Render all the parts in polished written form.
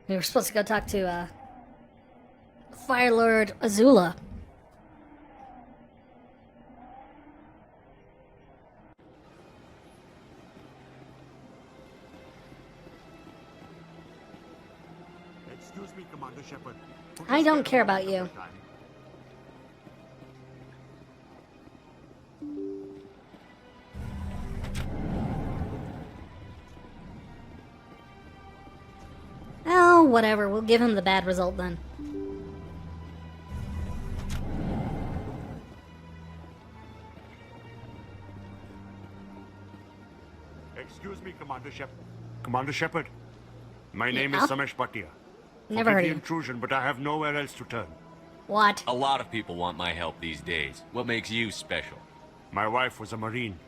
We were supposed to go talk to, Fire Lord Azula. Excuse me, Commander Shepard. I don't care about you. Oh, whatever. We'll give him the bad result then. Excuse me, Commander Shepard. Commander Shepard, my name is Yeah? Samesh Bhatia. Never heard Forgive of the you. intrusion, but I have nowhere else to turn. What? A lot of people want my help these days. What makes you special? My wife was a Marine.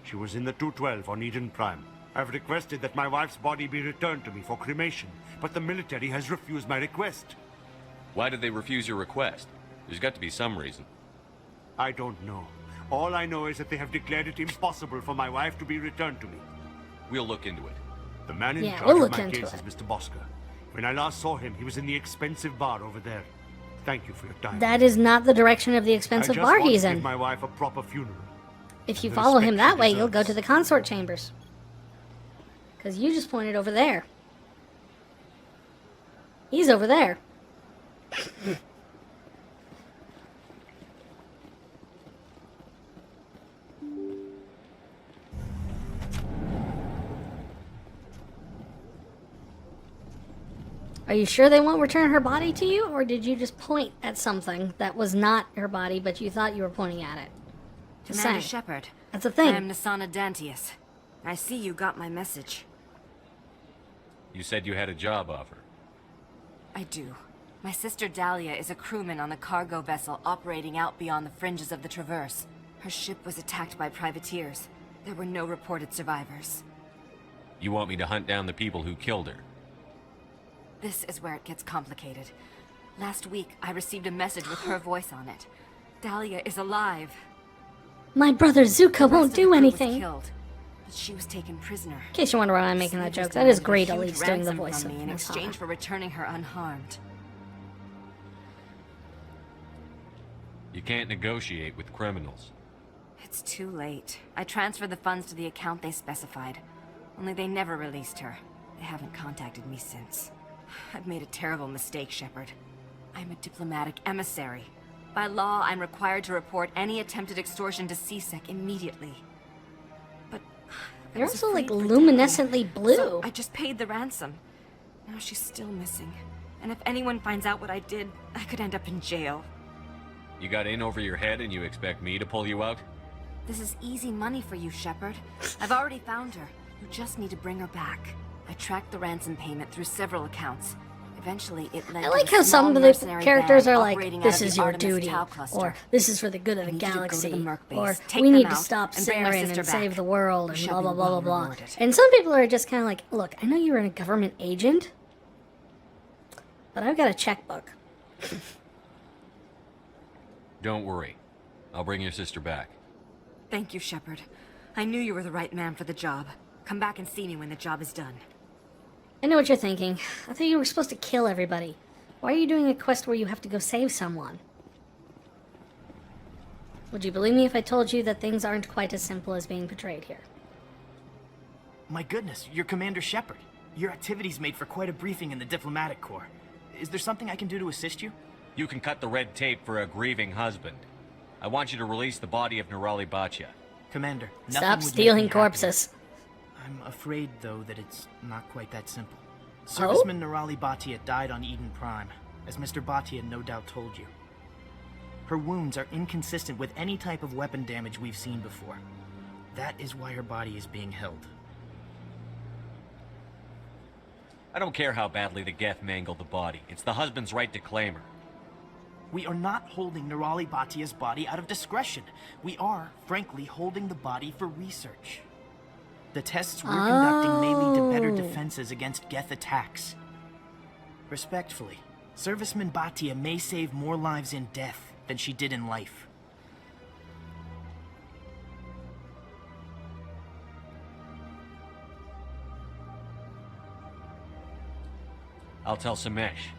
She was in the 212 on Eden Prime. I've requested that my wife's body be returned to me for cremation, but the military has refused my request. Why did they refuse your request? There's got to be some reason. I don't know. All I know is that they have declared it impossible for my wife to be returned to me. We'll look into it. The man in Yeah, charge we'll of look my into case it. is Mr. Bosker. When I last saw him, he was in the expensive bar over there. Thank you for your time. That is not the direction of the I expensive just bar want he's to give in. my wife a proper funeral. If you the follow him respect that she way, you'll go deserves. to the consort chambers. Because you just pointed over there. He's over there. Are you sure they won't return her body to you, or did you just point at something that was not her body, but you thought you were pointing at it? Just Commander saying. Shepard. That's a thing. I am Nassana Dantius. I see you got my message. You said you had a job offer. I do. My sister Dahlia is a crewman on the cargo vessel operating out beyond the fringes of the Traverse. Her ship was attacked by privateers. There were no reported survivors. You want me to hunt down the people who killed her? This is where it gets complicated. Last week, I received a message with her voice on it. Dahlia is alive. My brother Zuko The rest won't of the do crew anything. Was killed, but she was taken prisoner. In case you wonder why I'm making that Slavers joke, that is demanded a great. At huge least doing the ransom voice from of me in exchange Nassana. for returning her unharmed. You can't negotiate with criminals. It's too late. I transferred the funds to the account they specified. Only they never released her. They haven't contacted me since. I've made a terrible mistake, Shepard. I'm a diplomatic emissary. By law, I'm required to report any attempted extortion to CSEC immediately. But I You're was also like afraid for luminescently Dahlia, blue. so I just paid the ransom. Now she's still missing. And if anyone finds out what I did, I could end up in jail. You got in over your head and you expect me to pull you out? This is easy money for you, Shepard. I've already found her. You just need to bring her back. I tracked the ransom payment through several accounts. Eventually, it led I to like a how small some of the mercenary characters band are like, operating out this of is the your Artemis duty, Tau cluster. or this is for the good of I the need you to go to galaxy, the Merc base, or take we them need to out, stop and bring our Saren sister and save back. the world, and You blah shall blah be blah blah well blah. rewarded. And some people are just kind of like, look, I know you're a government agent, but I've got a checkbook. Don't worry. I'll bring your sister back. Thank you, Shepard. I knew you were the right man for the job. Come back and see me when the job is done. I know what you're thinking. I thought you were supposed to kill everybody. Why are you doing a quest where you have to go save someone? Would you believe me if I told you that things aren't quite as simple as being portrayed here? My goodness, you're Commander Shepard. Your activities made for quite a briefing in the diplomatic corps. Is there something I can do to assist you? You can cut the red tape for a grieving husband. I want you to release the body of Nerali Bachya. Commander, nothing Stop would make stealing me happier. corpses. I'm afraid, though, that it's not quite that simple. Serviceman Nerali Bhatia died on Eden Prime, as Mr. Bhatia no doubt told you. Her wounds are inconsistent with any type of weapon damage we've seen before. That is why her body is being held. I don't care how badly the Geth mangled the body. It's the husband's right to claim her. We are not holding Nerali Bhatia's body out of discretion. We are, frankly, holding the body for research. The tests we're conducting may lead to better defenses against Geth attacks. Respectfully, Serviceman Bhatia may save more lives in death than she did in life. I'll tell Samesh.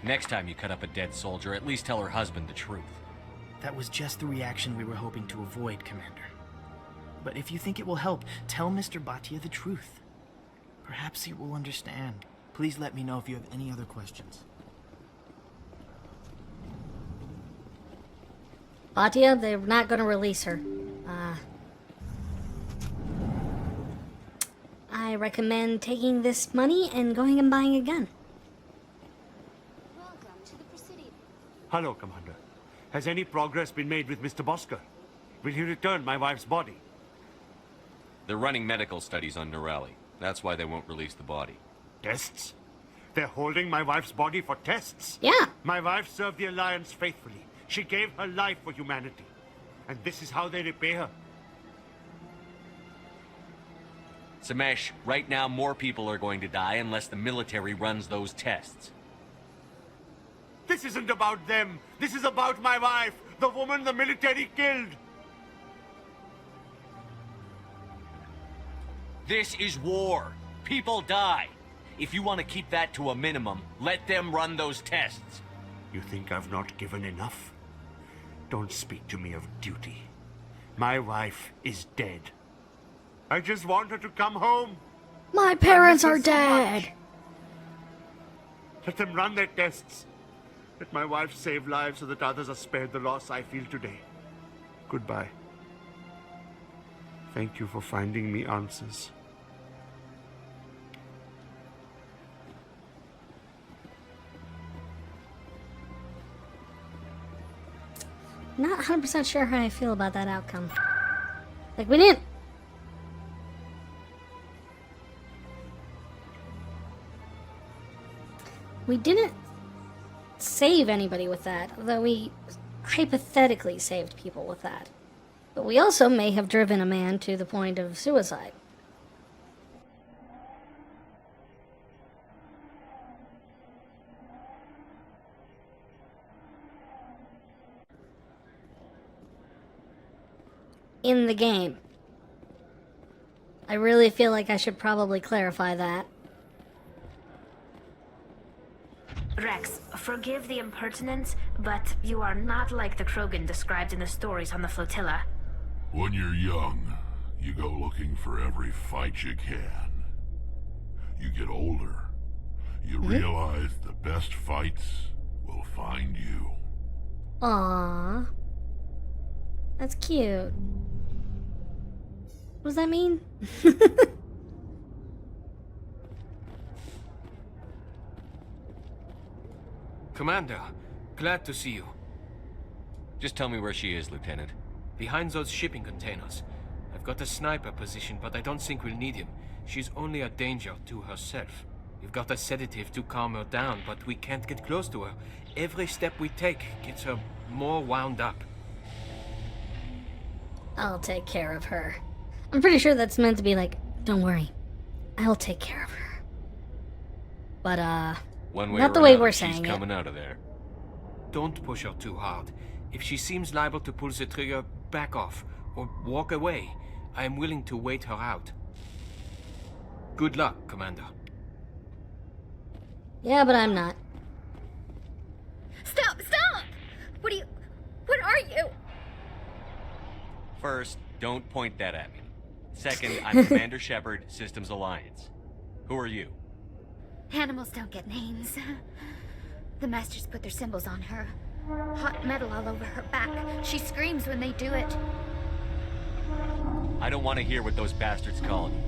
Next time you cut up a dead soldier, at least tell her husband the truth. That was just the reaction we were hoping to avoid, Commander. But if you think it will help, tell Mr. Bhatia the truth. Perhaps he will understand. Please let me know if you have any other questions. Bhatia, they're not going to release her. I recommend taking this money and going and buying a gun. Welcome to the Presidium. Hello, Commander. Has any progress been made with Mr. Bosker? Will he return my wife's body? They're running medical studies on Nirali. That's why they won't release the body. Tests? They're holding my wife's body for tests? Yeah. My wife served the Alliance faithfully. She gave her life for humanity. And this is how they repay her. Samesh, right now more people are going to die unless the military runs those tests. This isn't about them. This is about my wife, the woman the military killed. This is war. People die. If you want to keep that to a minimum, let them run those tests. You think I've not given enough? Don't speak to me of duty. My wife is dead. I just want her to come home. My parents I are miss her so dead. much. Let them run their tests. Let my wife save lives so that others are spared the loss I feel today. Goodbye. Thank you for finding me answers. Not 100% sure how I feel about that outcome. Like, we didn't... We didn't save anybody with that, although we hypothetically saved people with that. But we also may have driven a man to the point of suicide. In the game. I really feel like I should probably clarify that. Rex, forgive the impertinence, but you are not like the Krogan described in the stories on the flotilla. When you're young, you go looking for every fight you can. You get older, you realize the best fights will find you. Aww. That's cute. What does that mean? Commander, glad to see you. Just tell me where she is, Lieutenant. Behind those shipping containers. I've got a sniper position, but I don't think we'll need him. She's only a danger to herself. We've got a sedative to calm her down, but we can't get close to her. Every step we take gets her more wound up. I'll take care of her. I'm pretty sure that's meant to be like, don't worry, I'll take care of her. But, One way not or the way another, we're she's saying it. coming out of there. Don't push her too hard. If she seems liable to pull the trigger, back off, or walk away. I am willing to wait her out. Good luck, Commander. Yeah, but I'm not. Stop! Stop! What are you? First, don't point that at me. Second, I'm Commander Shepard, Systems Alliance. Who are you? Animals don't get names. The Masters put their symbols on her. Hot metal all over her back. She screams when they do it. I don't want to hear what those bastards call you.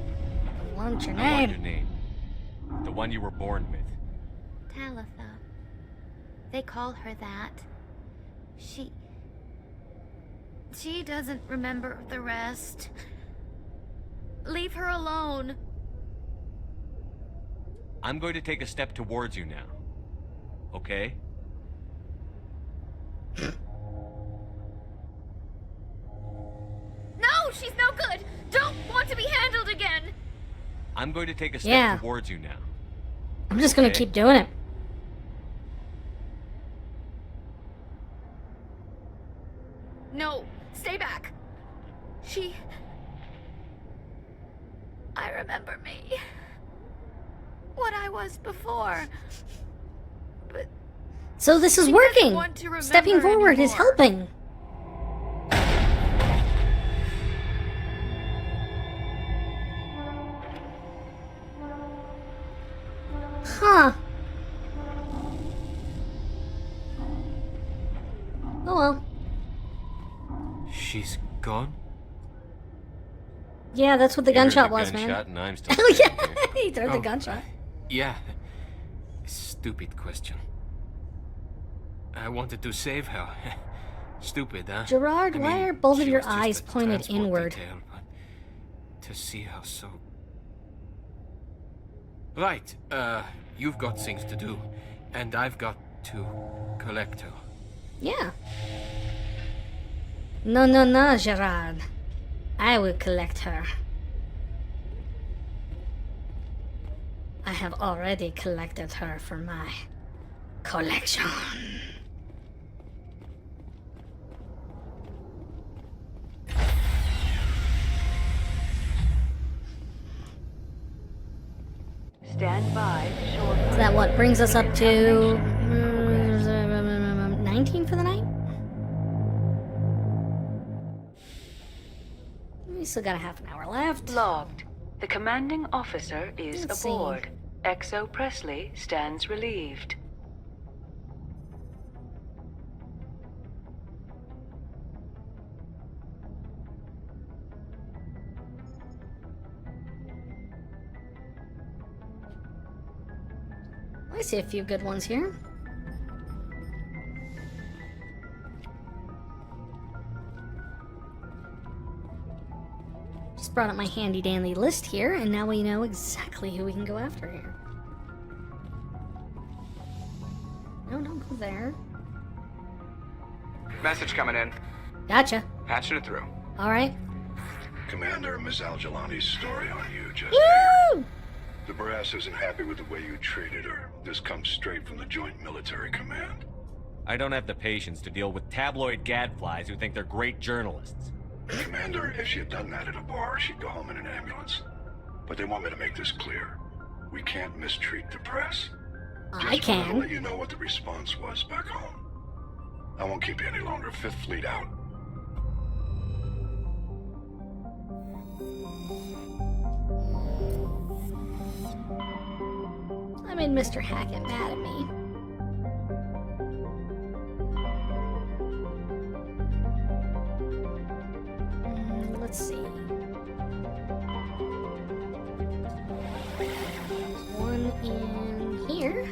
I want your I want your name. name. The one you were born with. Talitha. They call her that. She doesn't remember the rest. Leave her alone. I'm going to take a step towards you now. Okay? No, she's no good. Don't want to be handled again. I'm going to take a step Yeah. towards you now. I'm just gonna Okay. keep doing it. No, stay back. I remember me. What I was was before. But So this is she working. doesn't want to remember Stepping forward is anymore. helping. Huh. Oh well. She's gone? Yeah, that's what the You heard gunshot the was, gunshot man. And I'm still Oh standing yeah, here. he threw the gunshot. Yeah. Stupid question. I wanted to save her. Stupid, huh? Gerard, I why mean, are both of she your was just eyes a pointed transport inward? detail, but to see her so... Right, you've got things to do, and I've got to collect her. Yeah. No, Gerard. I will collect her. I have already collected her for my collection. Stand by, shore. So that what brings us up to 19 for the night? We still got a half an hour left. Logged. The commanding officer is Let's see. aboard. Exo Presley stands relieved. I see a few good ones here. Just brought up my handy dandy list here, and now we know exactly who we can go after here. No, don't go there. Message coming in. Gotcha. Patching it through. Alright. Commander, Ms. Al-Jalani's story on you just Woo! The brass isn't happy with the way you treated her. This comes straight from the Joint Military Command. I don't have the patience to deal with tabloid gadflies who think they're great journalists. Commander, if she had done that at a bar, she'd go home in an ambulance. But they want me to make this clear. We can't mistreat the press. I Just wanted to let can. you know what the response was back home. I won't keep you any longer. Fifth Fleet out. I made Mr. Hackett mad at me. Let's see. One in here.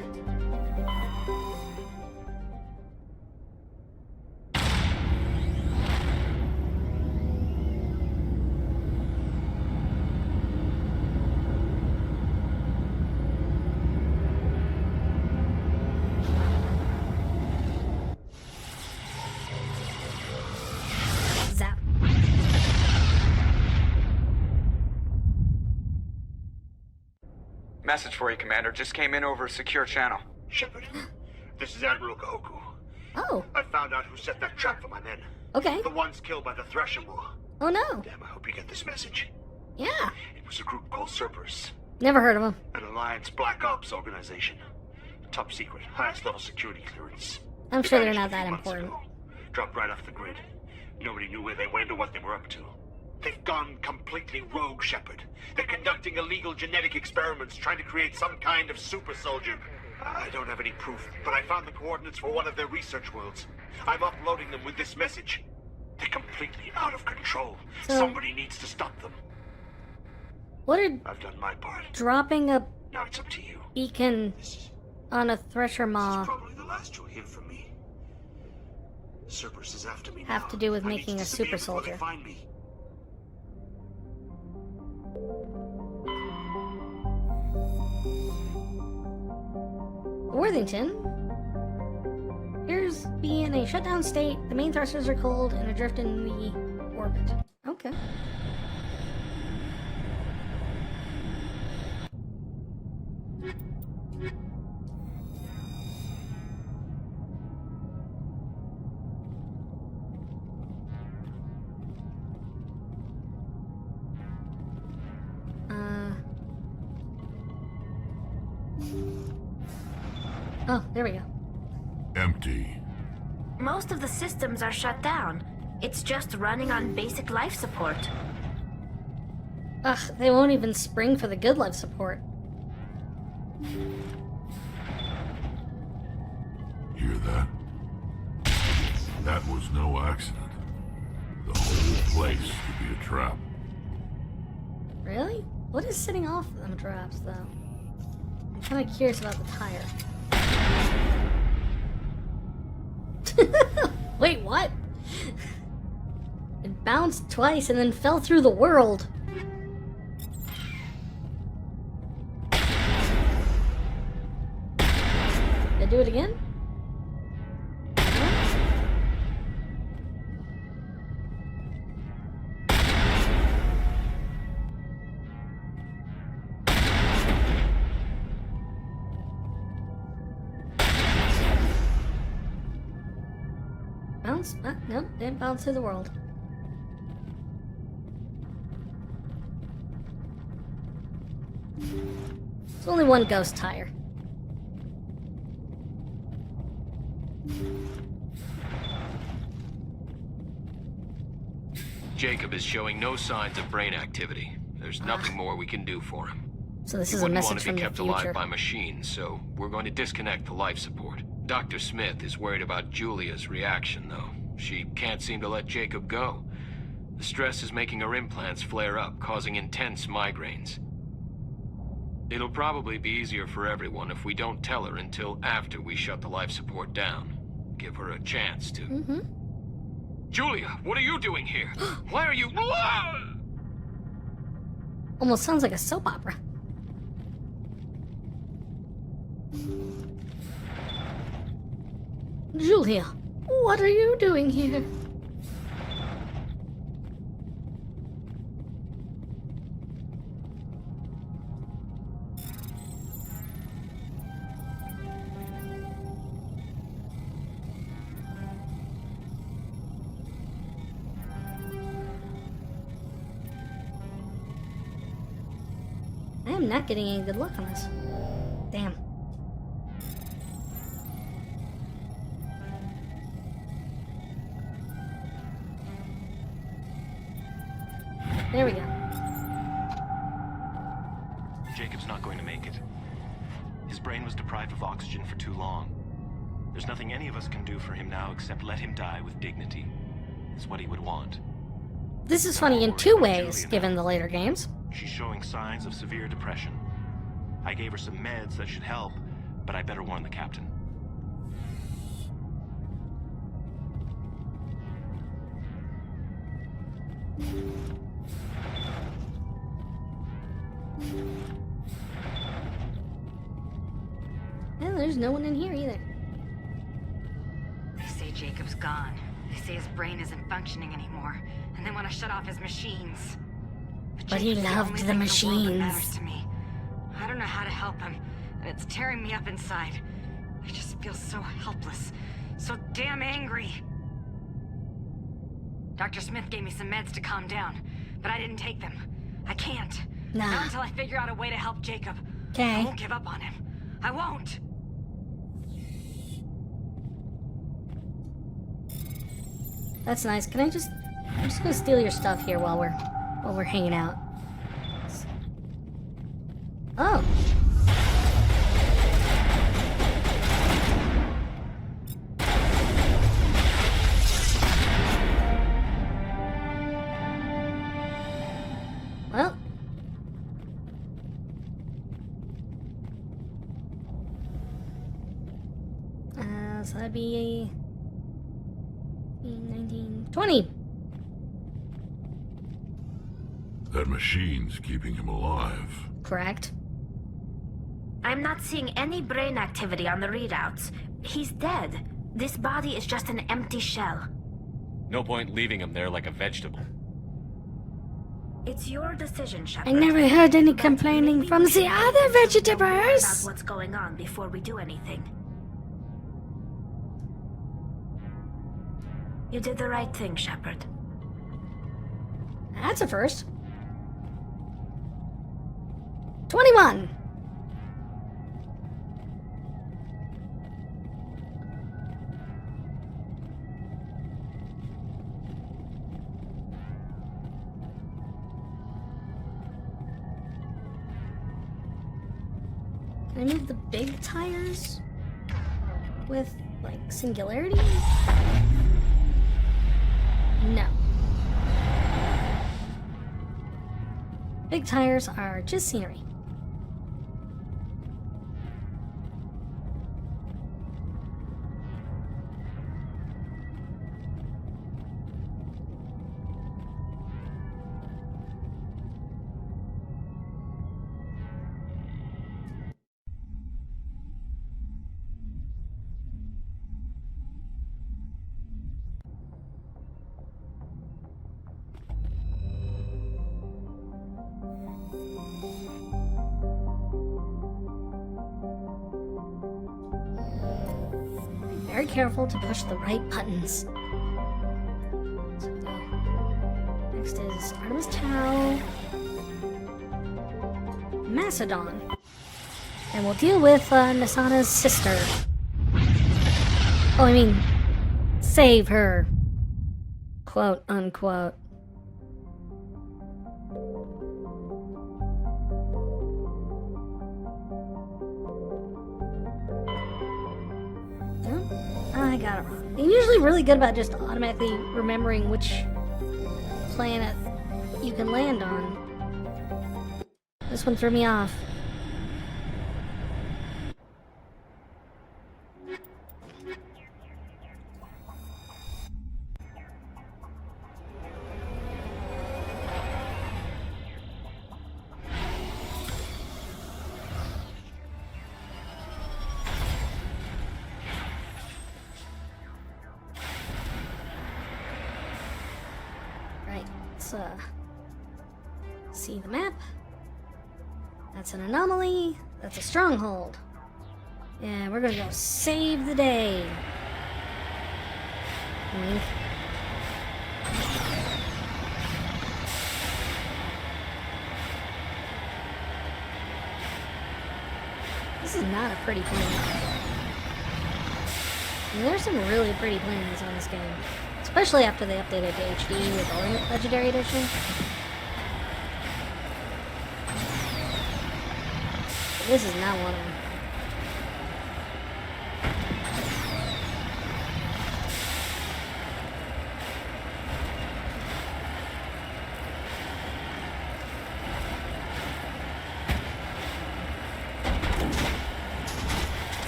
Zap. Message for you, Commander. Just came in over a secure channel. Shepard, this is Admiral Kahoku. Oh, I found out who set that trap for my men. okay. The ones killed by the Thresher War. Oh no. Damn, I hope you get this message. Yeah. It was a group called Cerberus, Never heard of him. an Alliance Black Ops organization. Top secret, highest level security clearance. I'm They sure they're vanished not a few that months important. ago. Dropped right off the grid. Nobody knew where they went or what they were up to. They've gone completely rogue, Shepard. They're conducting illegal genetic experiments, trying to create some kind of super soldier. I don't have any proof, but I found the coordinates for one of their research worlds. I'm uploading them with this message. They're completely out of control. So- Somebody needs to stop them. What did I've done my part. dropping a Now it's up to you. beacon on a Thresher This Maw is probably the last you'll hear from me. Cerberus is after me have now. to do with I need making to a disappear super before they soldier? find me. Worthington appears to be in a shutdown state. The main thrusters are cold and adrift in the orbit. Okay. Uh. Oh, there we go. Empty. Most of the systems are shut down. It's just running on basic life support. Ugh, they won't even spring for the good life support. Hear that? That was no accident. The whole place could be a trap. Really? What is sitting off them traps, though? I'm kind of curious about the tire. Wait, what? It bounced twice and then fell through the world. Did I do it again? Bounce? Nope, didn't bounce through the world. It's only one ghost tire. Jacob is showing no signs of brain activity. There's nothing more we can do for him. So this He is a wouldn't want message to from be the kept future. alive by machines, so we're going to disconnect the life support. Dr. Smith is worried about Julia's reaction, though. She can't seem to let Jacob go. The stress is making her implants flare up, causing intense migraines. It'll probably be easier for everyone if we don't tell her until after we shut the life support down. Give her a chance to... Julia, what are you doing here? Why are you... Almost sounds like a soap opera. Julia, what are you doing here? I am not getting any good luck on this. Damn. There we go. Jacob's not going to make it. His brain was deprived of oxygen for too long. There's nothing any of us can do for him now except let him die with dignity. It's what he would want. This is funny in two ways, given the later games. She's showing signs of severe depression. I gave her some meds that should help, but I better warn the captain. And there's no one in here either. They say Jacob's gone. They say his brain isn't functioning anymore, and they want to shut off his machines. But he Jacob's the loved only the thing in the world that matters machines. to me. I don't know how to help him, and it's tearing me up inside. I just feel so helpless, so damn angry. Dr. Smith gave me some meds to calm down, but I didn't take them. I can't. Nah. Not until I figure out a way to help Jacob. Okay. I won't give up on him. I won't. That's nice. Can I just... I'm just gonna steal your stuff here while we're hanging out. Oh. Well. So that'd be 19, 20. That machine's keeping him alive. Correct. I'm not seeing any brain activity on the readouts. He's dead. This body is just an empty shell. No point leaving him there like a vegetable. It's your decision, Shepard. I never heard any But complaining maybe from we the should other know more vegetables. about what's going on before we do anything. You did the right thing, Shepard. That's a first. 21. Can I move the big tires with, like, singularity? No. Big tires are just scenery. Very careful to push the right buttons. So, next is Artemis Tau, Macedon, and we'll deal with Nassana's sister. Oh, I mean, save her, quote unquote. I got it wrong. I'm usually really good about just automatically remembering which planet you can land on. This one threw me off. See the map. That's an anomaly. That's a stronghold. And we're gonna go save the day. Wink. This is not a pretty planet. I mean, there's some really pretty planets on this game. Especially after they updated to HD with the Legendary Edition. But this is not one of them.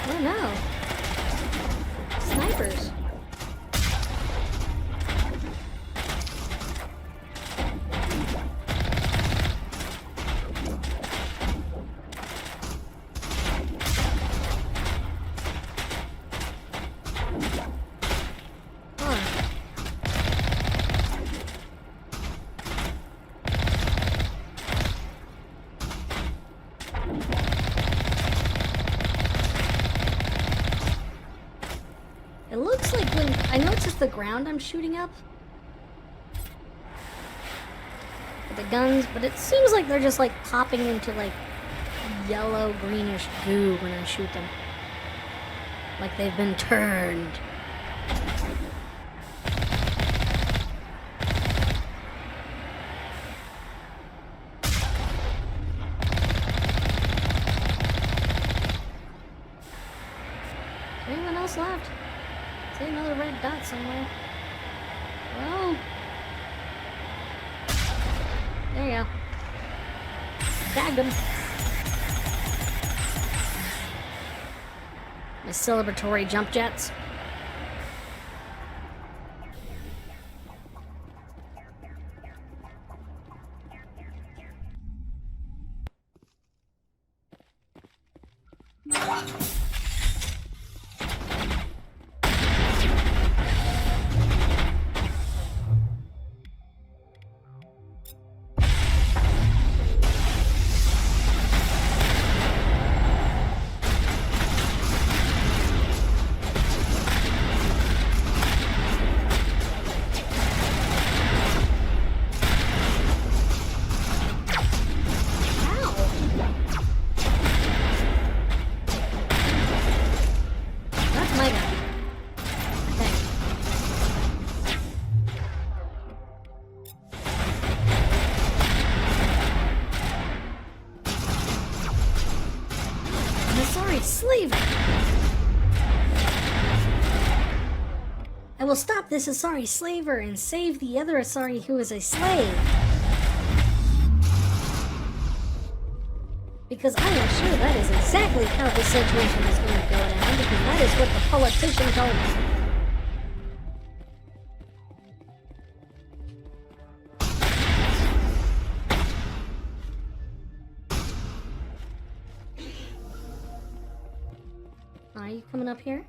Oh no. Snipers. The ground I'm shooting up with the guns, but it seems like they're just like popping into like yellow greenish goo when I shoot them, like they've been turned. Is anyone else left? See another red dot somewhere. Well, there you go. Tagged him. My celebratory jump jets. Asari slaver. I will stop this Asari slaver and save the other Asari who is a slave. Because I am sure that is exactly how the situation is going to go down, because that is what the politician told me. Are you coming up here?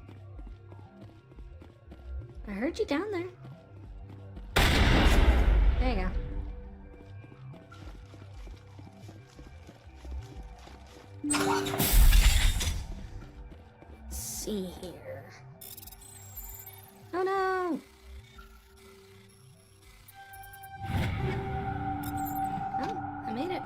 I heard you down there. There you go. Let's see here. Oh no! Oh, I made it.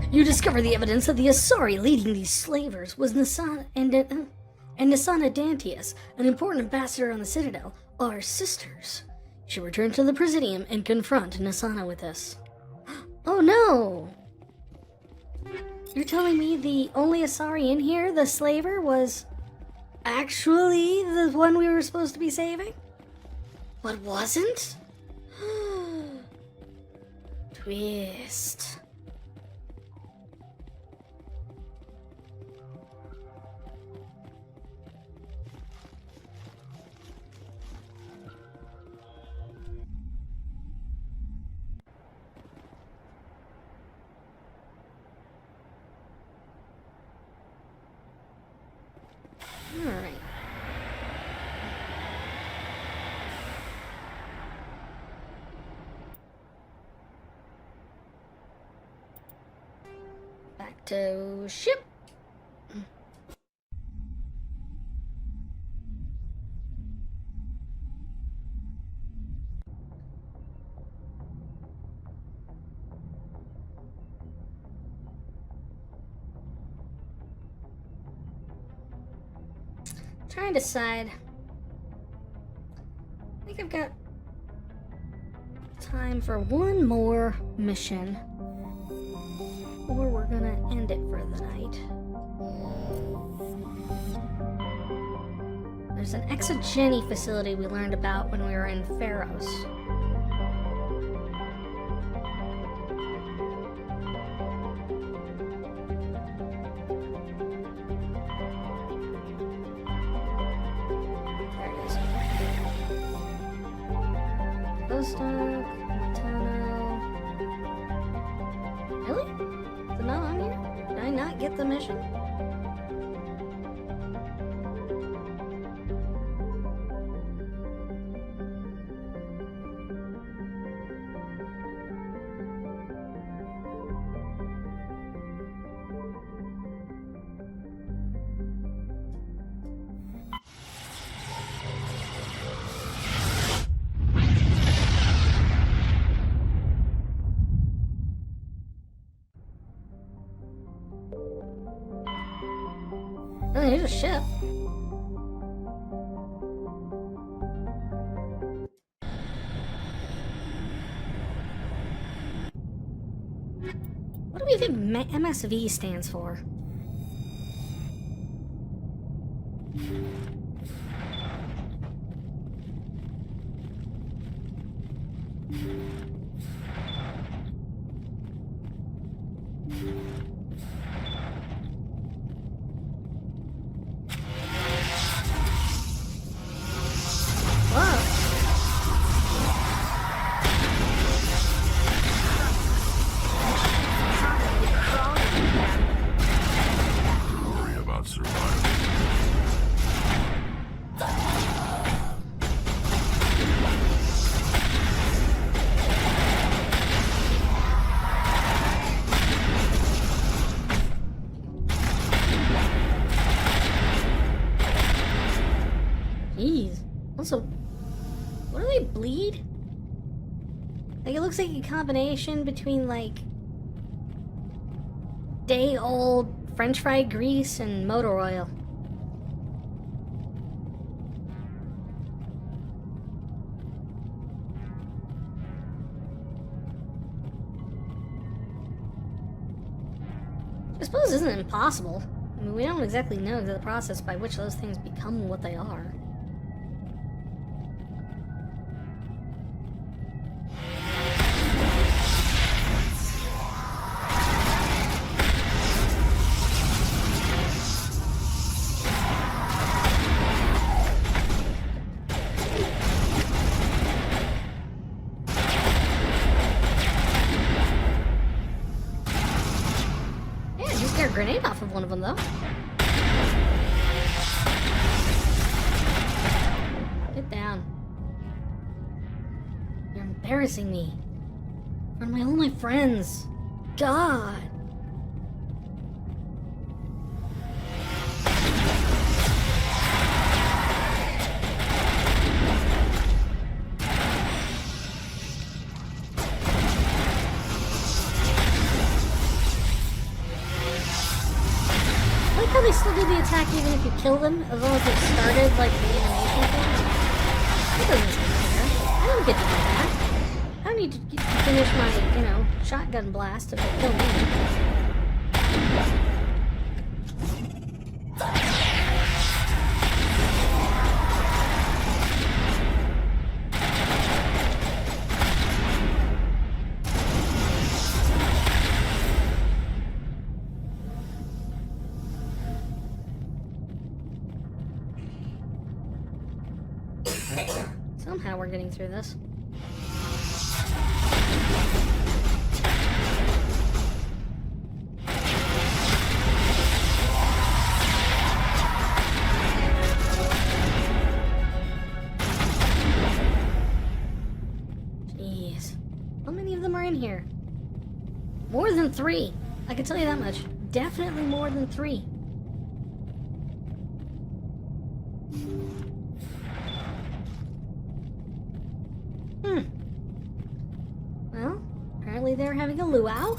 You discover the evidence that the Asari leading these slavers was Nassana and Nassana Dantius, an important ambassador on the Citadel, are sisters. You should return to the Presidium and confront Nassana with this. Oh no! You're telling me the only Asari in here, the slaver, was actually the one we were supposed to be saving? But wasn't? Twist. Alright. Back to ship. Trying to decide. I think I've got time for one more mission, or we're gonna end it for the night. There's an exogeny facility we learned about when we were in Feros. Really? Is it not on here? Did I not get the mission? Oh, here's a ship. What do we think MSV stands for? Jeez. Also, what do they bleed? Like, it looks like a combination between, like, day-old French fry grease and motor oil. I suppose it isn't impossible. I mean, we don't exactly know the process by which those things become what they are. Grenade off of one of them, though. Get down. You're embarrassing me. In front of all my friends. God. They still do the attack even if you kill them, as long as it started like the animation thing. That doesn't seem fair. I don't get to do that. I don't need to finish my, shotgun blast if they kill me. Somehow we're getting through this. Jeez. How many of them are in here? More than 3. I can tell you that much. Definitely more than 3. Well, apparently they're having a luau.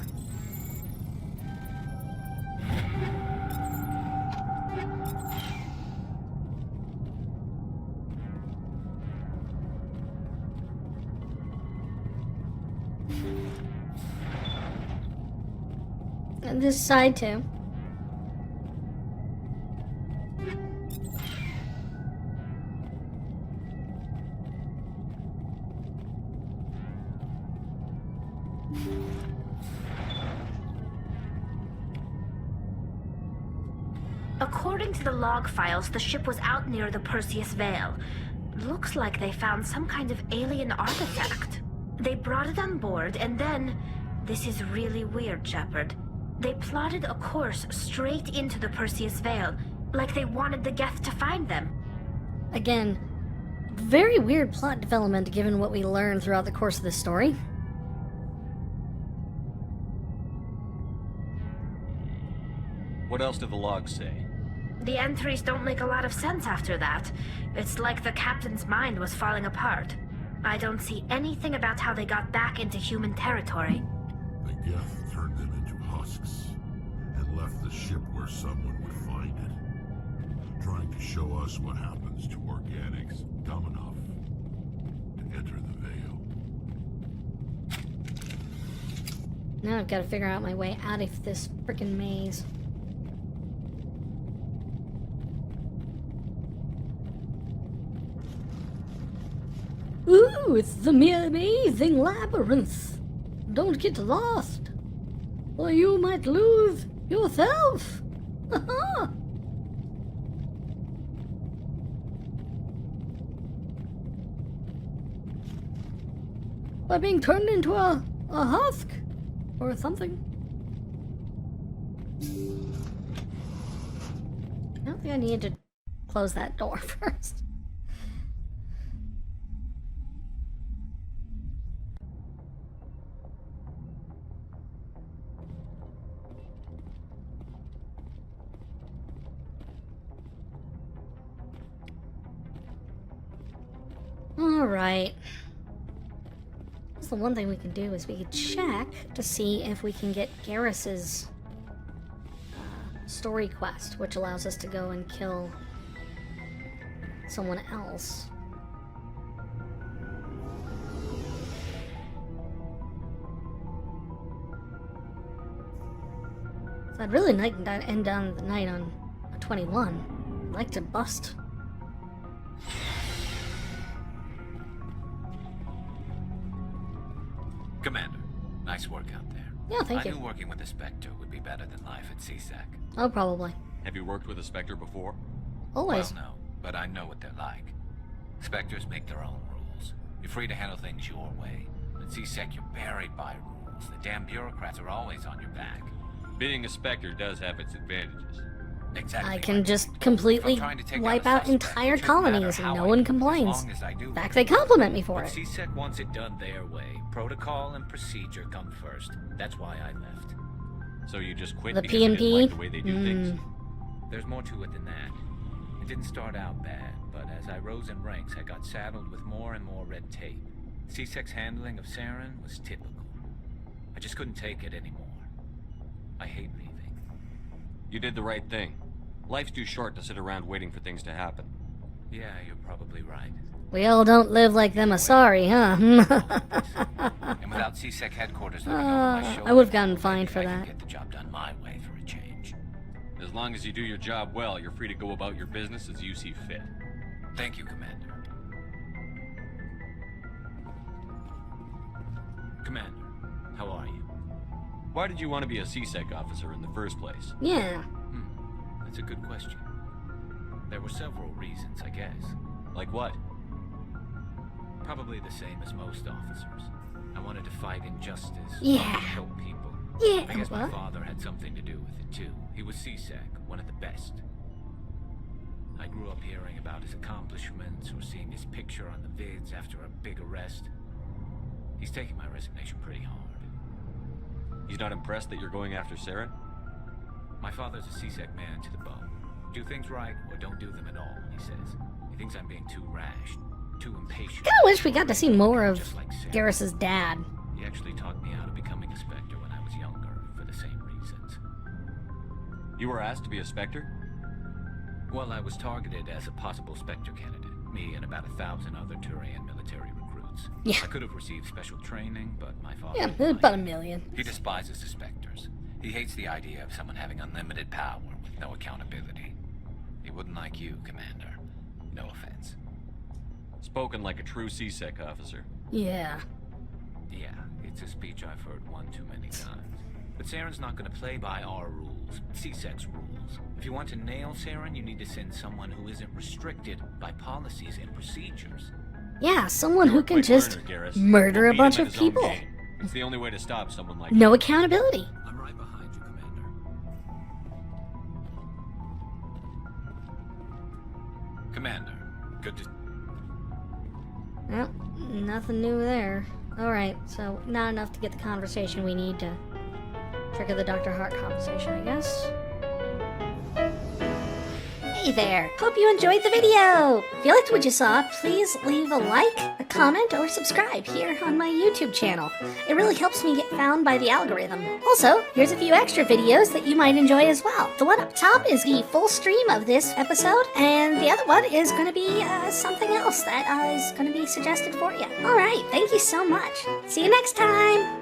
And this side too. According to the log files, the ship was out near the Perseus Veil. Looks like they found some kind of alien artifact. They brought it on board, and then... This is really weird, Shepard. They plotted a course straight into the Perseus Veil, like they wanted the Geth to find them. Again, very weird plot development given what we learned throughout the course of this story. What else do the logs say? The entries don't make a lot of sense after that. It's like the captain's mind was falling apart. I don't see anything about how they got back into human territory. The Geth turned them into husks and left the ship where someone would find it, trying to show us what happens to organics dumb enough to enter the Veil. Now I've got to figure out my way out of this frickin' maze. Ooh, it's the amazing labyrinth. Don't get lost, or you might lose yourself. By being turned into a husk or something. I don't think I need to close that door first. Alright. The one thing we can do is we can check to see if we can get Garrus's story quest, which allows us to go and kill someone else. So I'd really like to end down the night on a 21. I'd like to bust. Commander, nice work out there. Yeah, thank you. I knew working with a Spectre would be better than life at CSAC. Oh, probably. Have you worked with a Spectre before? Always. Well, no, but I know what they're like. Spectres make their own rules. You're free to handle things your way. At CSEC, you're buried by rules. The damn bureaucrats are always on your back. Being a Spectre does have its advantages. Exactly. I can just completely wipe out entire colonies and no one complains. In fact, they compliment me for it. CSEC wants it done their way. Protocol and procedure come first. That's why I left. So you just quit The because you didn't PNP? like the way they do things? There's more to it than that. It didn't start out bad, but as I rose in ranks, I got saddled with more and more red tape. CSEC's handling of Saren was typical. I just couldn't take it anymore. I hate leaving. You did the right thing. Life's too short to sit around waiting for things to happen. Yeah, you're probably right. We all don't live like them Asari, huh? And without CSEC headquarters looking over my shoulder, I would have gotten fined for I can that. get the job done my way for a change. As long as you do your job well, you're free to go about your business as you see fit. Thank you, Commander. Commander, how are you? Why did you want to be a CSEC officer in the first place? Yeah. That's a good question. There were several reasons, I guess. Like what? Probably the same as most officers. I wanted to fight injustice. Yeah. Help people. Yeah, I guess my what? father had something to do with it too. He was CSEC, one of the best. I grew up hearing about his accomplishments or seeing his picture on the vids after a big arrest. He's taking my resignation pretty hard. He's not impressed that you're going after Saren? My father's a CSEC man to the bone. Do things right or don't do them at all, he says. He thinks I'm being too rash, too impatient. Kinda wish we got to see more of Just like Saren. Garrus's dad. He actually taught me how to becoming a Spectre when I was younger, for the same reasons. You were asked to be a Spectre? Well, I was targeted as a possible Spectre candidate. Me and about 1,000 other Turian military recruits. Yeah. I could have received special training, but my father... Yeah, didn't about like a it. million. He despises the Spectres. He hates the idea of someone having unlimited power with no accountability. He wouldn't like you, Commander. No offense. Spoken like a true CSEC officer. Yeah. Yeah, it's a speech I've heard one too many times. But Saren's not going to play by our rules, CSEC's rules. If you want to nail Saren, you need to send someone who isn't restricted by policies and procedures. Yeah, someone who can Quick just learner, Garrus. murder a Beat him bunch at of his own people. game. It's the only way to stop someone like No you. accountability. I'm right behind you, Commander. Commander, good to... Well, nothing new there. Alright, so not enough to get the conversation we need to trigger the Dr. Hart conversation, I guess. Hey there! Hope you enjoyed the video! If you liked what you saw, please leave a like, a comment, or subscribe here on my YouTube channel. It really helps me get found by the algorithm. Also, here's a few extra videos that you might enjoy as well. The one up top is the full stream of this episode, and the other one is going to be something else that is going to be suggested for you. Alright, thank you so much. See you next time!